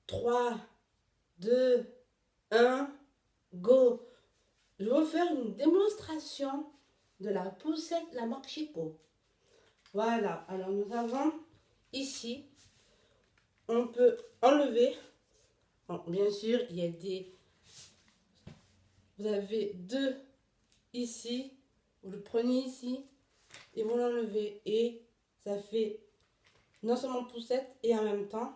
3, 2, 1, go. Je vais vous faire une démonstration de la poussette la marque Chico. Voilà, alors nous avons ici, on peut enlever, bon, bien sûr il y a des, vous avez deux ici, vous le prenez ici et vous l'enlevez et ça fait non seulement poussette et en même temps,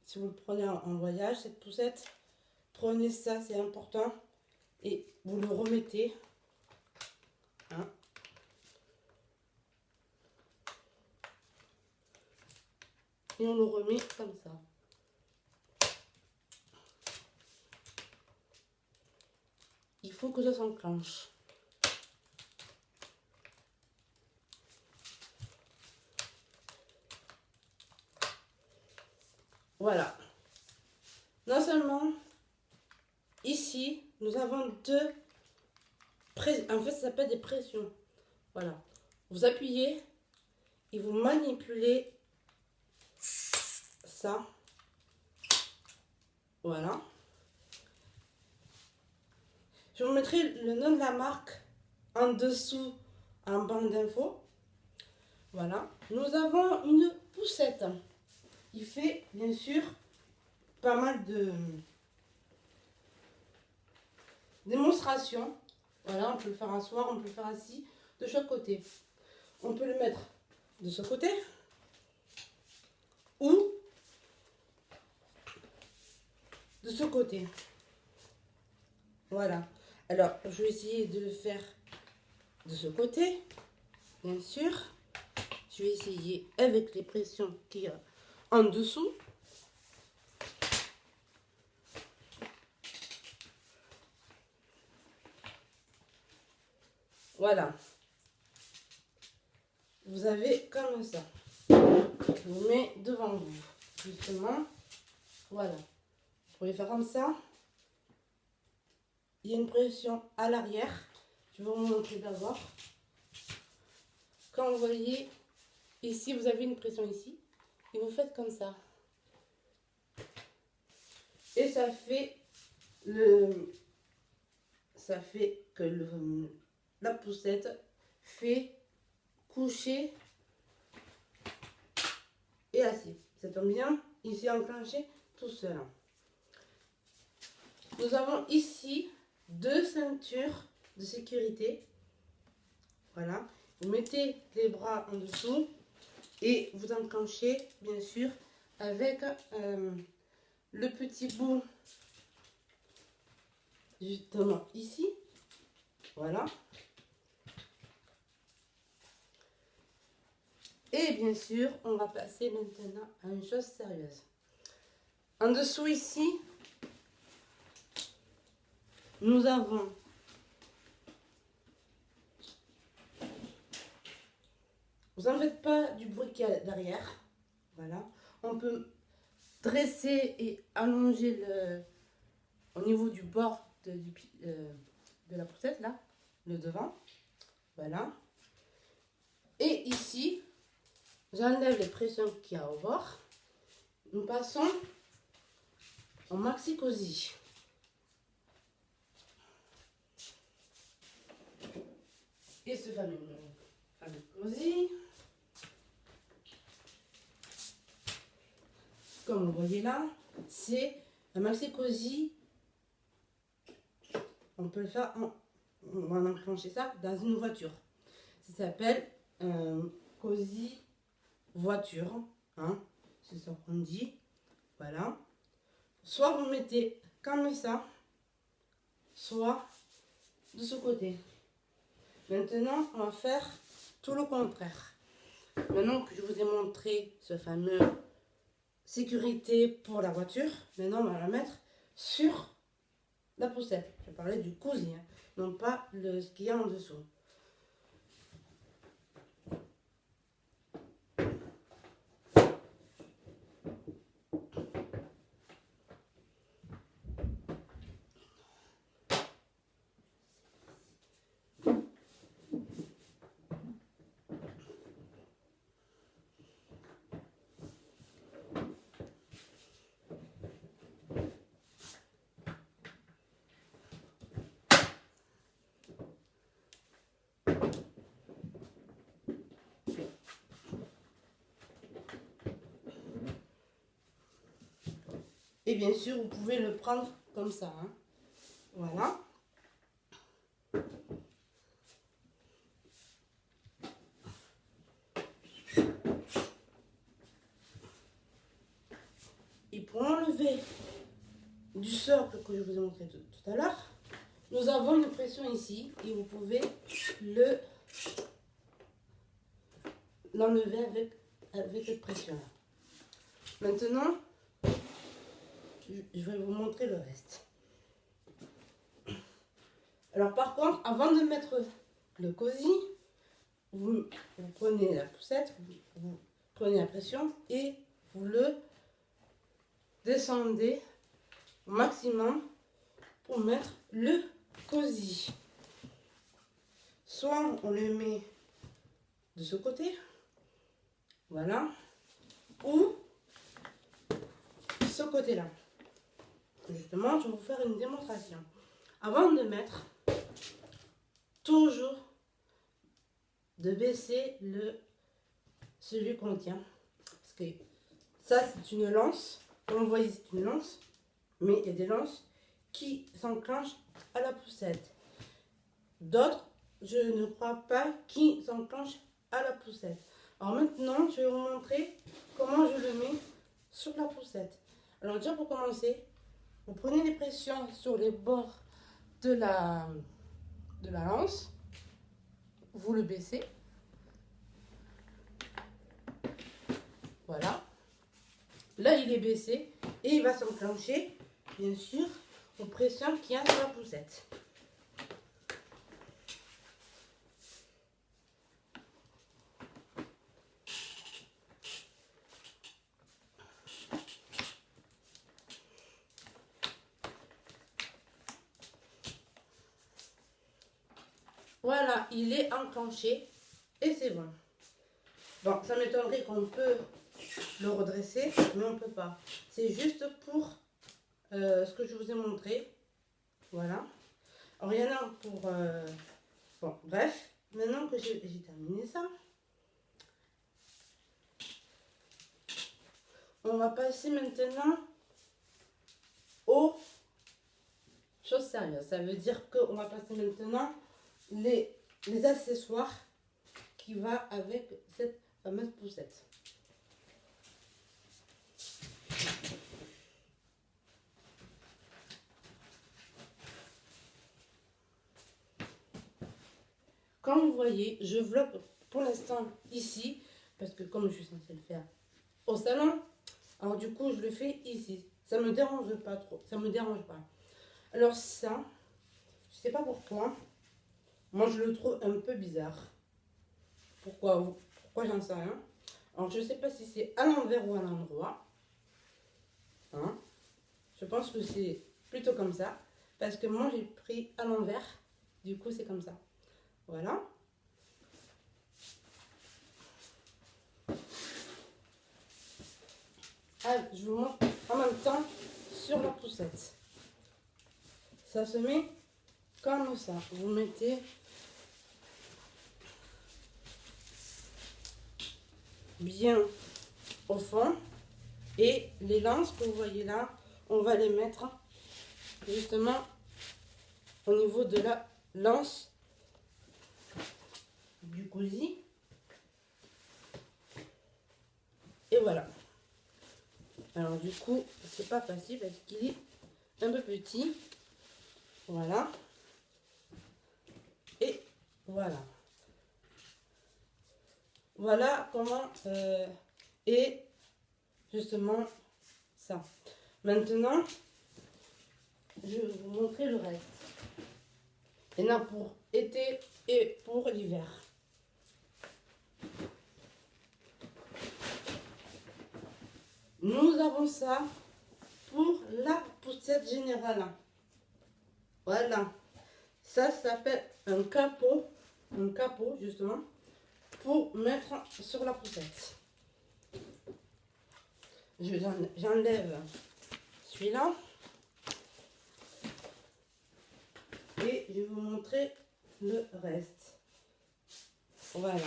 si vous le prenez en voyage, cette poussette, prenez ça, c'est important, et vous le remettez, hein. Et on le remet comme ça. Il faut que ça s'enclenche. Voilà. Non seulement, ici, nous avons deux pressions. En fait, ça s'appelle des pressions. Voilà. Vous appuyez et vous manipulez ça. Voilà. Je vous mettrai le nom de la marque en dessous en barre d'infos. Voilà. Nous avons une poussette. Il fait bien sûr pas mal de démonstrations. Voilà, on peut le faire asseoir, on peut le faire assis de chaque côté. On peut le mettre de ce côté ou de ce côté. Voilà. Alors, je vais essayer de le faire de ce côté, bien sûr. Je vais essayer avec les pressions qu'il y a en dessous. Voilà. Vous avez comme ça. Je vous mets devant vous. Justement. Voilà. Vous pouvez faire comme ça. Il y a une pression à l'arrière. Je vais vous montrer d'abord. Quand vous voyez ici, vous avez une pression ici. Et vous faites comme ça. Et ça fait que la poussette fait coucher et assis. Ça tombe bien, ici enclenché tout seul. Nous avons ici deux ceintures de sécurité. Voilà. Vous mettez les bras en dessous et vous enclenchez bien sûr avec le petit bout justement ici. Voilà. Et bien sûr, on va passer maintenant à une chose sérieuse. En dessous ici, nous avons vous en faites pas du bruit qu'il y a derrière. Voilà. On peut dresser et allonger au niveau du bord de la poussette, là, le devant. Voilà. Et ici, j'enlève les pressions qu'il y a au bord. Nous passons au maxi cosy. Et ce fameux cosy. Comme vous voyez là, c'est un maxi cosy. On peut le faire, on va enclencher ça dans une voiture. Ça s'appelle cosy voiture, hein, c'est ça qu'on dit. Voilà. Soit vous mettez comme ça, soit de ce côté. Maintenant, on va faire tout le contraire. Maintenant que je vous ai montré ce fameux sécurité pour la voiture, maintenant on va la mettre sur la poussette. Je parlais du cosy, hein, non pas ce qu'il y a en dessous. Et bien sûr, vous pouvez le prendre comme ça. Hein. Voilà. Et pour enlever du socle que je vous ai montré tout à l'heure, nous avons une pression ici et vous pouvez l'enlever avec cette pression là. Maintenant, je vais vous montrer le reste. Alors par contre, avant de mettre le cosy, vous prenez la poussette, vous prenez la pression et vous le descendez au maximum pour mettre le cosy. Soit on le met de ce côté, voilà, ou ce côté-là. Justement, je vais vous faire une démonstration. Avant de mettre, toujours de baisser celui qu'on tient. Parce que ça, c'est une lance. Comme vous voyez, c'est une lance. Mais il y a des lances qui s'enclenchent à la poussette. D'autres, je ne crois pas, qui s'enclenchent à la poussette. Alors maintenant, je vais vous montrer comment je le mets sur la poussette. Alors déjà, pour commencer, vous prenez les pressions sur les bords de la lance. Vous le baissez. Voilà. Là, il est baissé et il va s'enclencher, bien sûr, aux pressions qu'il y a sur la poussette. Voilà, il est enclenché et c'est bon. Bon, ça m'étonnerait qu'on peut le redresser, mais on ne peut pas. C'est juste pour ce que je vous ai montré. Voilà. Alors, il y en a pour... Bon, bref. Maintenant que j'ai terminé ça, on va passer maintenant aux choses sérieuses. Ça veut dire qu'on va passer maintenant les accessoires qui va avec cette fameuse poussette. Comme vous voyez, je vlog pour l'instant ici, parce que comme je suis censée le faire au salon, alors du coup je le fais ici. Ça me dérange pas trop, ça me dérange pas. Alors ça, je sais pas pourquoi, moi je le trouve un peu bizarre. Pourquoi j'en sais rien. Alors je sais pas si c'est à l'envers ou à l'endroit. Hein? Je pense que c'est plutôt comme ça, parce que moi j'ai pris à l'envers, du coup c'est comme ça. Voilà. Ah, je vous montre en même temps sur la poussette. Ça se met comme ça. Vous mettez bien au fond. Et les lances que vous voyez là, on va les mettre justement au niveau de la lance du cosy. Et voilà. Alors du coup, c'est pas facile parce qu'il est un peu petit. Voilà. Et voilà. Voilà comment est justement ça. Maintenant, je vais vous montrer le reste. Il y en a pour été et pour l'hiver. Nous avons ça pour la poussette générale. Voilà. Ça s'appelle un capot justement, pour mettre sur la poussette. J'enlève celui-là. Et je vais vous montrer le reste. Voilà.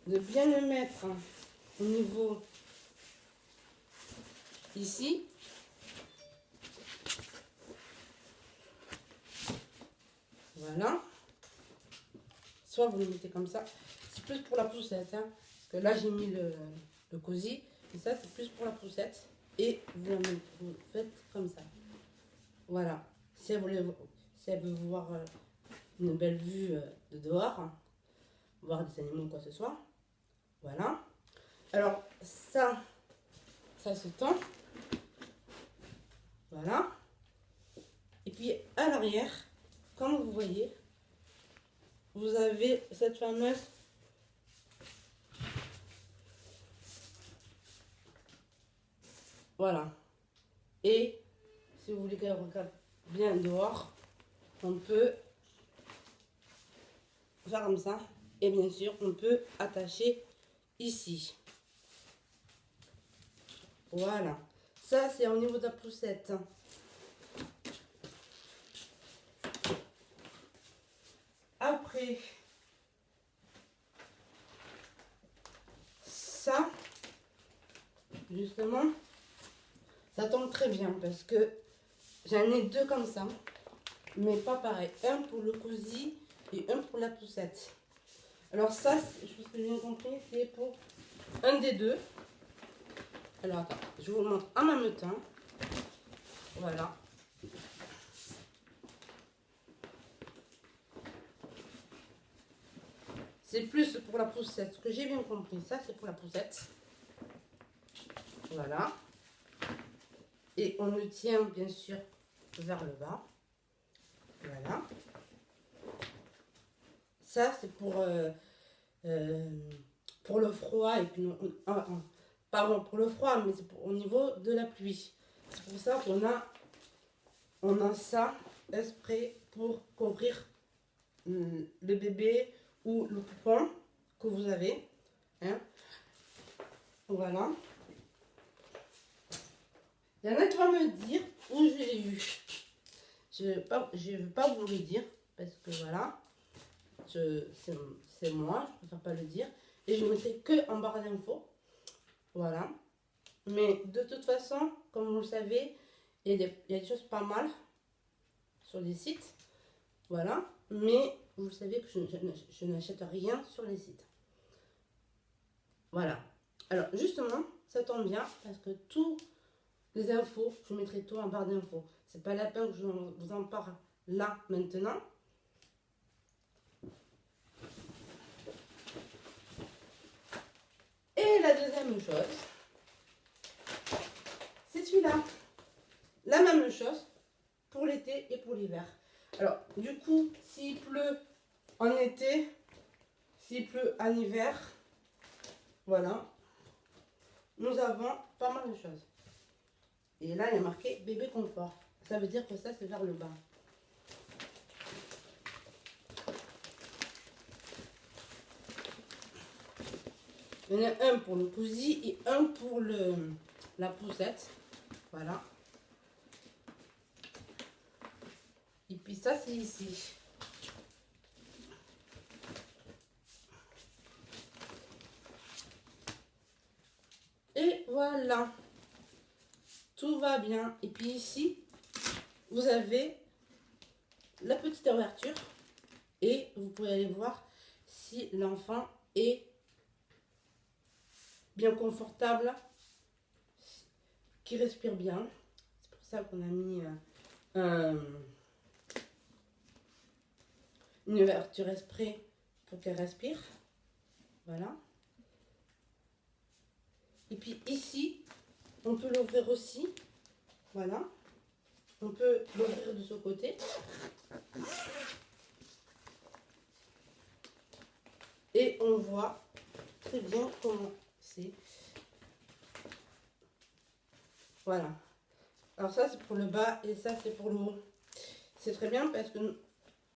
de bien le mettre au niveau ici. Voilà. Soit vous le mettez comme ça. C'est plus pour la poussette. Hein, parce que là, j'ai mis le cosy. Et ça, c'est plus pour la poussette. Et vous faites comme ça. Voilà. Si elle veut voir une belle vue de dehors, hein, voir des animaux ou quoi que ce soit. Voilà. Alors, ça se tend. Voilà. Et puis, à l'arrière, comme vous voyez, vous avez cette fameuse voilà. Et si vous voulez qu'elle regarde bien dehors, on peut faire comme ça. Et bien sûr, on peut attacher ici. Voilà. Ça, c'est au niveau de la poussette. Après, ça, justement, ça tombe très bien parce que j'en ai deux comme ça, mais pas pareil. Un pour le cosy et un pour la poussette. Alors ça, je pense que j'ai bien compris, c'est pour un des deux. Alors attends, je vous montre en même temps. Voilà. C'est plus pour la poussette. Ce que j'ai bien compris, ça c'est pour la poussette. Voilà. Et on le tient bien sûr vers le bas. Voilà. Ça c'est pour le froid et puis pardon, pour le froid, mais c'est au niveau de la pluie. C'est pour ça on a ça exprès pour couvrir le bébé ou le poupon que vous avez. Hein. Voilà. Il y en a qui vont me dire où je l'ai eu. Je ne vais pas vous le dire parce que voilà, c'est moi, je préfère pas le dire. Et je ne mettrai que en barre d'infos. Voilà. Mais de toute façon, comme vous le savez, il y a des choses pas mal sur les sites. Voilà. Mais vous savez que je n'achète rien sur les sites. Voilà. Alors justement, ça tombe bien parce que tous les infos, je mettrai tout en barre d'infos. C'est pas la peine que je vous en parle là maintenant. Et la deuxième chose, c'est celui-là. La même chose pour l'été et pour l'hiver. Alors, du coup, s'il pleut en été, s'il pleut en hiver, voilà, nous avons pas mal de choses. Et là, il y a marqué bébé confort. Ça veut dire que ça, c'est vers le bas. Il y en a un pour le cosy et un pour la poussette. Voilà. Et puis ça, c'est ici. Et voilà. Tout va bien. Et puis ici, vous avez la petite ouverture. Et vous pouvez aller voir si l'enfant est bien confortable, qui respire bien. C'est pour ça qu'on a mis une ouverture exprès pour qu'elle respire. Voilà. Et puis ici, on peut l'ouvrir aussi. Voilà. On peut l'ouvrir de ce côté. Et on voit très bien comment c'est. Voilà. Alors ça, c'est pour le bas et ça, c'est pour le haut. C'est très bien parce que